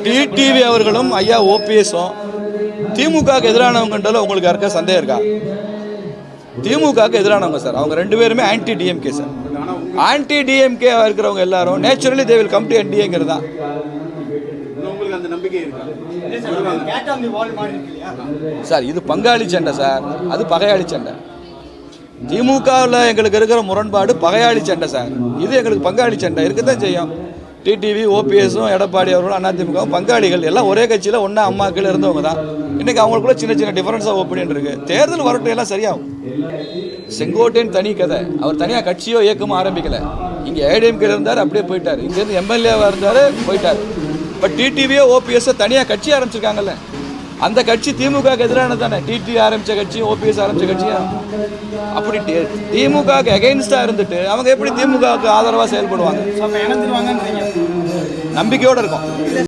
TTV அவர்களும் ஐயா ஓபிஎஸும் திமுகவுக்கு எதிரானவங்கன்றதுல உங்களுக்கு யாருக்கா சந்தேகம் இருக்கா? திமுகவுக்கு எதிரானவங்க சார். அவங்க ரெண்டு பேருமே anti DMK sir. Anti DMK இருக்கிறவங்க எல்லாரும் naturally they will come to என்டிஏங்கிறது தான். சார் இது பங்காளி சண்டை சார், அது பகையாளி சண்டை. திமுகவில் எங்களுக்கு இருக்கிற முரண்பாடு பகையாளி சண்டை சார். இது எங்களுக்கு பங்காளி சண்டை இருக்கத்தான் செய்யும். டிடிவி ஓபிஎஸும் எடப்பாடி அவர்களும் அதிமுகவும் பங்காளிகள், எல்லாம் ஒரே கட்சியில் ஒன்றா அம்மாக்கள் இருந்தவங்க தான். இன்றைக்கி அவங்களுக்குள்ள சின்ன சின்ன டிஃபரன்ஸ் ஆஃப் ஒப்பீனியன் இருக்குது. தேர்தல் வரட்டும், எல்லாம் சரியாகும். செங்கோட்டையன் தனி கதை. அவர் தனியாக கட்சியோ இயக்கமோ ஆரம்பிக்கலை. இங்கே ஏடிஎம்கேல இருந்தார், அப்படியே போயிட்டார். இங்கேருந்து எம்எல்ஏவாக இருந்தார், போயிட்டார். பட் டிடிவியோ ஓபிஎஸ்ஸோ தனியாக கட்சி ஆரம்பிச்சிருக்காங்கல்ல, அந்த கட்சி திமுகவுக்கு எதிரானது தானே. டிடி ஆரம்பித்த கட்சியும் ஓபிஎஸ் ஆரம்பித்த கட்சியும் அப்படி திமுகவுக்கு அகைன்ஸ்டாக இருந்துட்டு அவங்க எப்படி திமுகவுக்கு ஆதரவாக செயல்படுவாங்க? நம்பிக்கையோடு இருக்கும்.